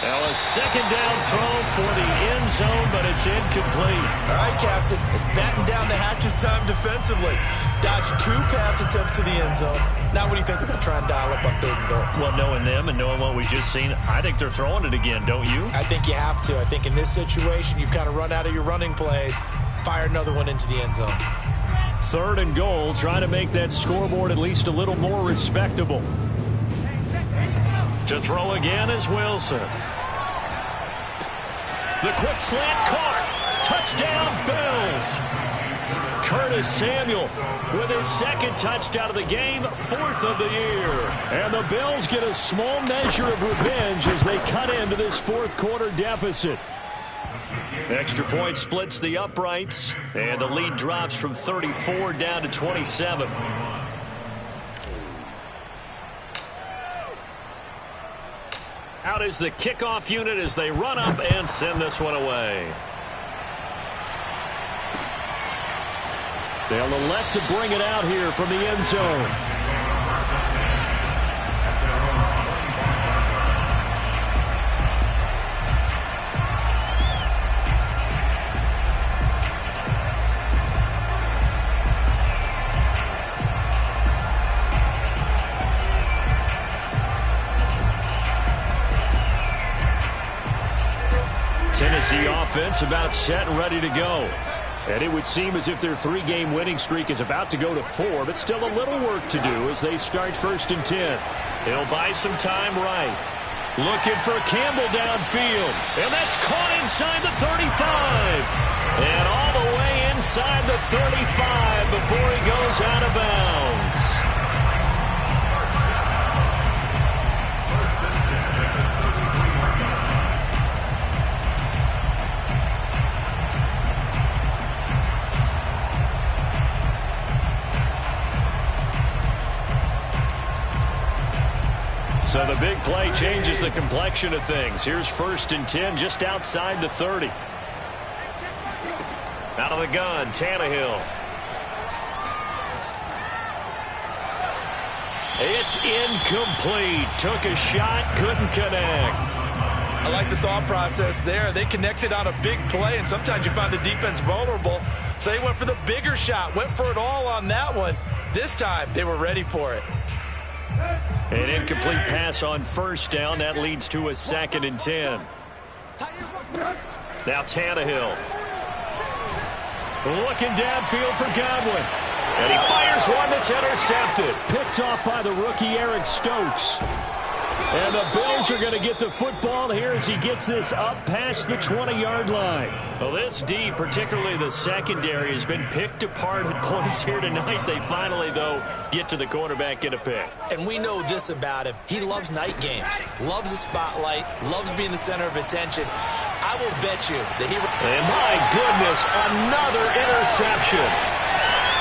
Now a second down throw for the end zone, but it's incomplete. All right, Captain. It's batten down the hatches time defensively. Dodged 2 pass attempts to the end zone. Now what do you think about trying to dial up on 3rd and goal? Well, knowing them and knowing what we've just seen, I think they're throwing it again, don't you? I think you have to. I think in this situation, you've kind of run out of your running plays. Fire another one into the end zone. 3rd and goal, trying to make that scoreboard at least a little more respectable. To throw again is Wilson. The quick slant caught. Touchdown, Bills. Curtis Samuel with his 2nd touchdown of the game, 4th of the year. And the Bills get a small measure of revenge as they cut into this 4th quarter deficit. Extra point splits the uprights, and the lead drops from 34 down to 27. Out is the kickoff unit as they run up and send this one away. They'll elect to bring it out here from the end zone. Tennessee offense about set and ready to go. And it would seem as if their 3-game winning streak is about to go to 4, but still a little work to do as they start 1st and 10. He'll buy some time right. Looking for Campbell downfield. And that's caught inside the 35. And all the way inside the 35 before he goes out of bounds. So the big play changes the complexion of things. Here's 1st and 10 just outside the 30. Out of the gun, Tannehill. It's incomplete. Took a shot, couldn't connect. I like the thought process there. They connected on a big play, and sometimes you find the defense vulnerable. So they went for the bigger shot, went for it all on that one. This time, they were ready for it. An incomplete pass on 1st down. That leads to a 2nd and 10. Now Tannehill. Looking downfield for Godwin. And he fires one that's intercepted. Picked off by the rookie Eric Stokes. And the Bills are going to get the football here as he gets this up past the 20-yard line. Well, this D, particularly the secondary, has been picked apart at points here tonight. They finally, though, get to the quarterback, get a pick. And we know this about him. He loves night games, loves the spotlight, loves being the center of attention. I will bet you that he... And my goodness, another interception.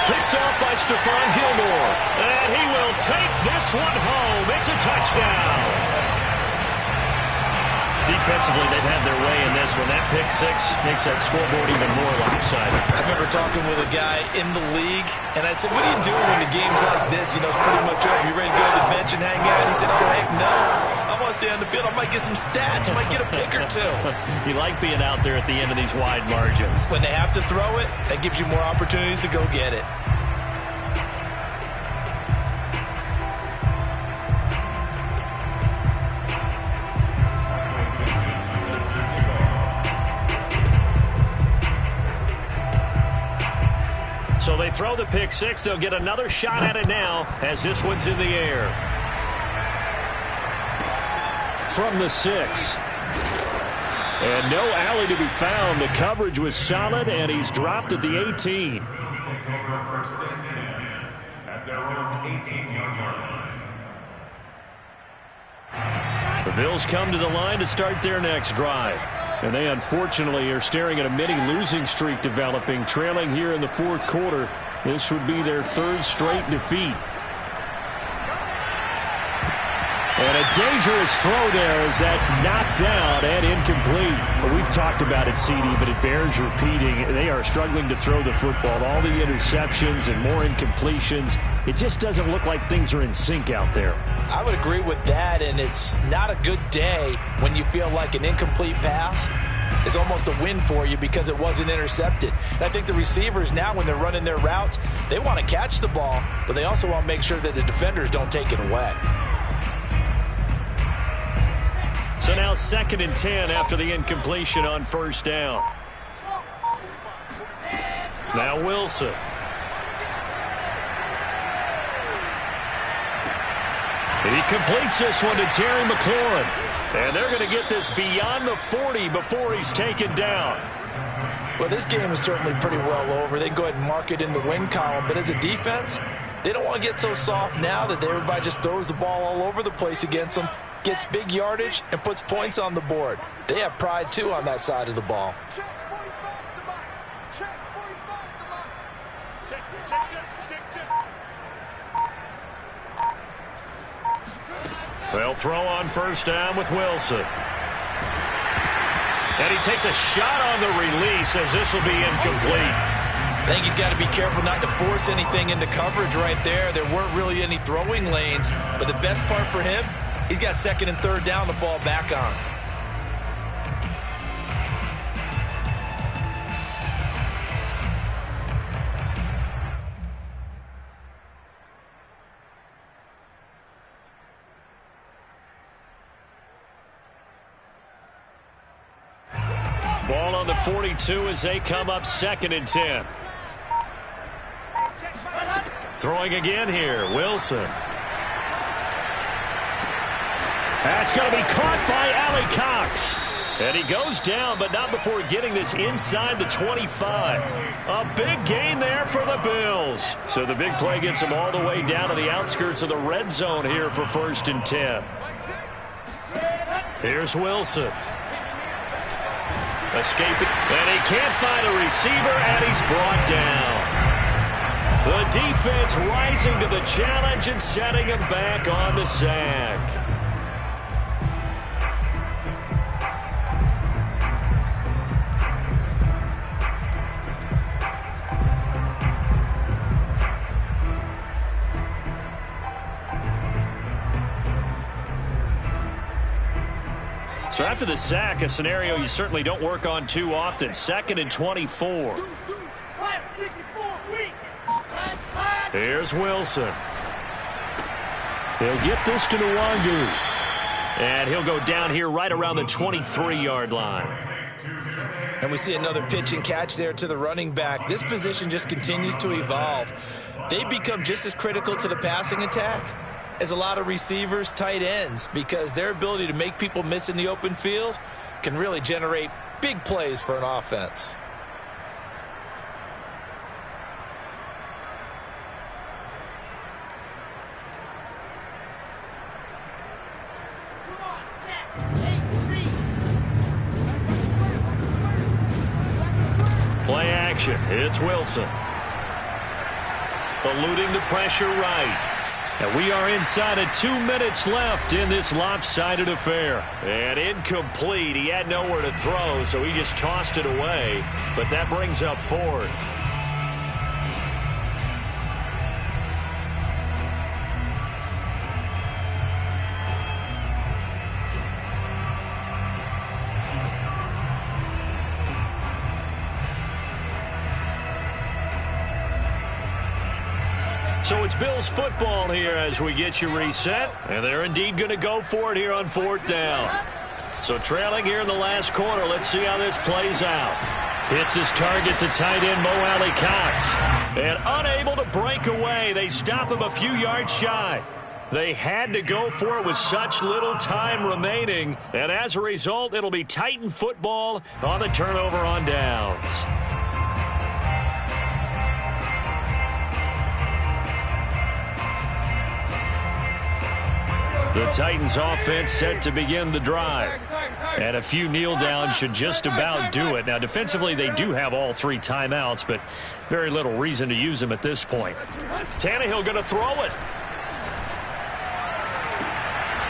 Picked off by Stephon Gilmore. And he will take this one home. It's a touchdown. Defensively, they've had their way in this one. That pick 6 makes that scoreboard even more lopsided. I remember talking with a guy in the league, and I said, what do you do when the game's like this? You know, it's pretty much over. You ready to go to the bench and hang out? And he said, oh, heck no. I want to stay on the field. I might get some stats. I might get a pick or two. You like being out there at the end of these wide margins. When they have to throw it, that gives you more opportunities to go get it. So they throw the pick 6. They'll get another shot at it now as this one's in the air. From the 6. And no alley to be found. The coverage was solid, and he's dropped at the 18. At their own 18-yard line. The Bills come to the line to start their next drive. And they unfortunately are staring at a mini losing streak developing, trailing here in the 4th quarter. This would be their 3rd straight defeat. And a dangerous throw there as that's knocked down and incomplete. Well, we've talked about it, CD, but it bears repeating. They are struggling to throw the football. All the interceptions and more incompletions. It just doesn't look like things are in sync out there. I would agree with that, and it's not a good day when you feel like an incomplete pass is almost a win for you because it wasn't intercepted. And I think the receivers now, when they're running their routes, they want to catch the ball, but they also want to make sure that the defenders don't take it away. So now 2nd and 10 after the incompletion on 1st down. Now Wilson. He completes this one to Terry McLaurin. And they're going to get this beyond the 40 before he's taken down. Well, this game is certainly pretty well over. They can go ahead and mark it in the win column. But as a defense, they don't want to get so soft now that everybody just throws the ball all over the place against them, gets big yardage, and puts points on the board. They have pride, too, on that side of the ball. Check 45 to mine. Check 45 to mine. Check. They'll throw on 1st down with Wilson. And he takes a shot on the release as this will be incomplete. I think he's got to be careful not to force anything into coverage right there. There weren't really any throwing lanes, but the best part for him, he's got 2nd and 3rd down to fall back on. Ball on the 42 as they come up 2nd and 10. Throwing again here, Wilson. That's going to be caught by Allie Cox. And he goes down, but not before getting this inside the 25. A big gain there for the Bills. So the big play gets them all the way down to the outskirts of the red zone here for 1st and 10. Here's Wilson. Escaping, and he can't find a receiver, and he's brought down. The defense rising to the challenge and setting him back on the sack. So after the sack, a scenario you certainly don't work on too often. 2nd and 24. Here's Wilson. He'll get this to Nwangu. And he'll go down here right around the 23-yard line. And we see another pitch and catch there to the running back. This position just continues to evolve. They become just as critical to the passing attack as a lot of receivers, tight ends, because their ability to make people miss in the open field can really generate big plays for an offense. Play action. It's Wilson. Eluding the pressure right. And we are inside of 2 minutes left in this lopsided affair. And incomplete. He had nowhere to throw, so he just tossed it away. But that brings up 4th. So it's Bills football here as we get you reset. And they're indeed going to go for it here on 4th down. So trailing here in the last quarter. Let's see how this plays out. Hits his target to tight end Mo Alley Cox. And unable to break away. They stop him a few yards shy. They had to go for it with such little time remaining. And as a result, it'll be Titan football on the turnover on downs. The Titans offense set to begin the drive. And a few kneel downs should just about do it. Now, defensively, they do have all 3 timeouts, but very little reason to use them at this point. Tannehill going to throw it.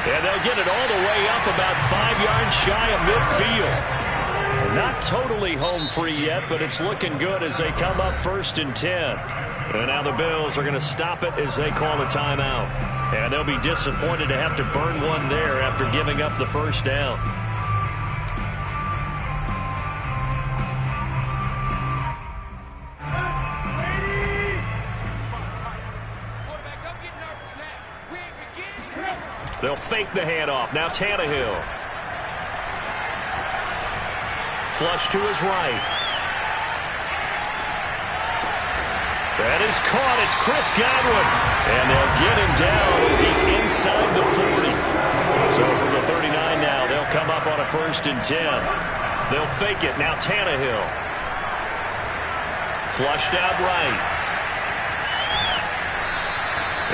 And they'll get it all the way up about 5 yards shy of midfield. Not totally home free yet, but it's looking good as they come up 1st and 10. And now the Bills are going to stop it as they call a timeout. And they'll be disappointed to have to burn one there after giving up the 1st down. They'll fake the handoff. Now Tannehill. Flush to his right. That is caught. It's Chris Godwin. And they'll get him down as he's inside the 40. So from the 39 now, they'll come up on a 1st and 10. They'll fake it. Now Tannehill. Flushed out right.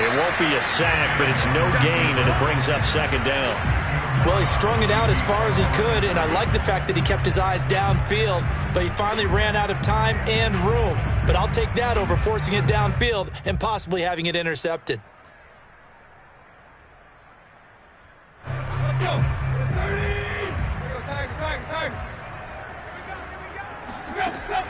It won't be a sack, but it's no gain, and it brings up 2nd down. Well, he strung it out as far as he could, and I like the fact that he kept his eyes downfield, but he finally ran out of time and room. But I'll take that over forcing it downfield and possibly having it intercepted. Let's go. 30.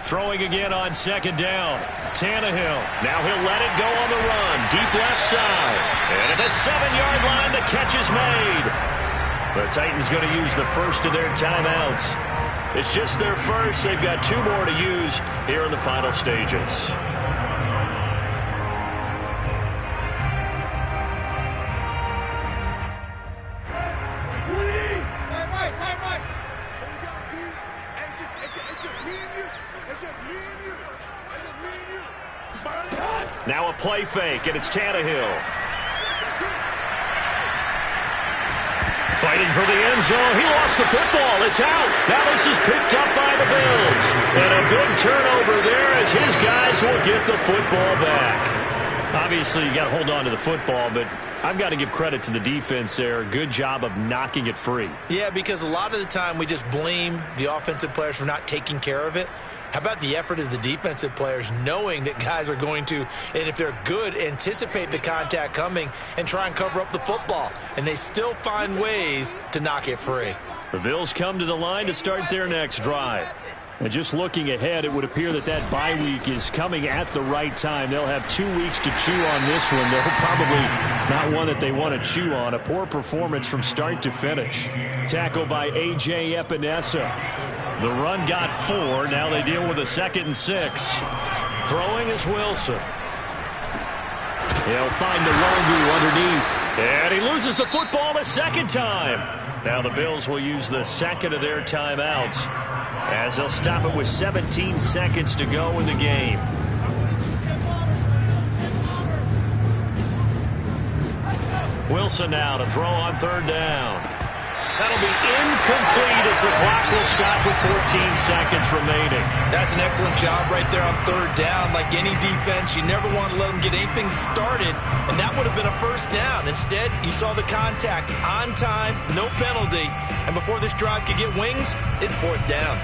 Throwing again on 2nd down. Tannehill. Now he'll let it go on the run. Deep left side. And at the 7-yard line, the catch is made. The Titans going to use the first of their timeouts. It's just their first. They've got 2 more to use here in the final stages. Now a play fake, and it's Tannehill. Fighting for the end zone. He lost the football. It's out. Now this is picked up by the Bills. And a big turnover there as his guys will get the football back. Obviously, you got to hold on to the football, but I've got to give credit to the defense there. Good job of knocking it free. Yeah, because a lot of the time we just blame the offensive players for not taking care of it. How about the effort of the defensive players knowing that guys are going to, and if they're good, anticipate the contact coming and try and cover up the football. And they still find ways to knock it free. The Bills come to the line to start their next drive. And just looking ahead, it would appear that that bye week is coming at the right time. They'll have 2 weeks to chew on this one. They're probably not one that they want to chew on. A poor performance from start to finish. Tackle by A.J. Epinesa. The run got 4. Now they deal with a 2nd and 6. Throwing is Wilson. He'll find the Longu underneath. And he loses the football a second time. Now the Bills will use the second of their timeouts, as they'll stop it with 17 seconds to go in the game. Wilson now to throw on 3rd down. That'll be incomplete as the clock will stop with 14 seconds remaining. That's an excellent job right there on 3rd down. Like any defense, you never want to let them get anything started, and that would have been a 1st down. Instead, you saw the contact on time, no penalty, and before this drive could get wings, it's 4th down.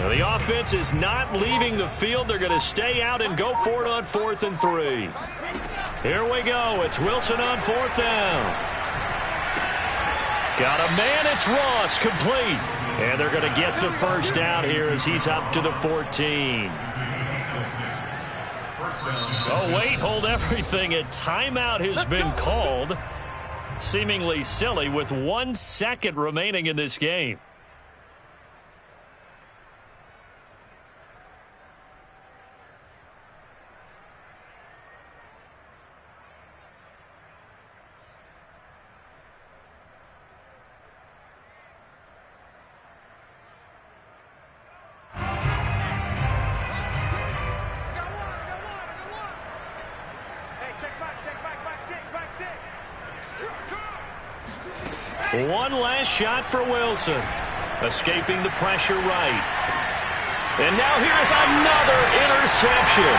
The offense is not leaving the field. They're going to stay out and go for it on 4th and 3. Here we go. It's Wilson on 4th down. Got a man. It's Ross, complete. And they're going to get the 1st down here as he's up to the 14. Oh, wait, hold everything. A timeout has been called. Seemingly silly with 1 second remaining in this game. One last shot for Wilson. Escaping the pressure right. And now here's another interception.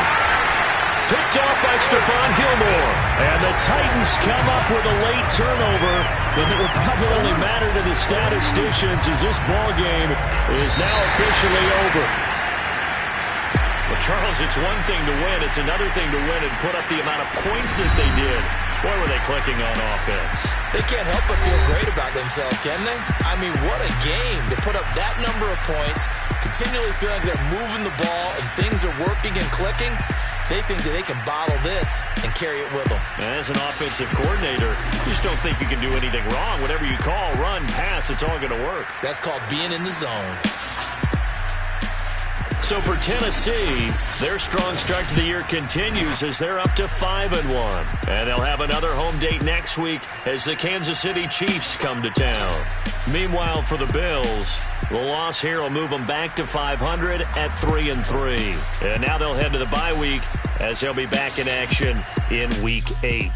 Picked off by Stephon Gilmore. And the Titans come up with a late turnover. And it will probably only matter to the statisticians as this ball game is now officially over. Well, Charles, it's one thing to win. It's another thing to win and put up the amount of points that they did. Boy, were they clicking on offense. They can't help but feel great about themselves, can they? I mean, what a game to put up that number of points, continually feeling like they're moving the ball and things are working and clicking. They think that they can bottle this and carry it with them. As an offensive coordinator, you just don't think you can do anything wrong. Whatever you call, run, pass, it's all going to work. That's called being in the zone. So for Tennessee, their strong start to the year continues as they're up to 5-1. And they'll have another home date next week as the Kansas City Chiefs come to town. Meanwhile, for the Bills, the loss here will move them back to 500 at 3-3. And now they'll head to the bye week as they'll be back in action in Week 8.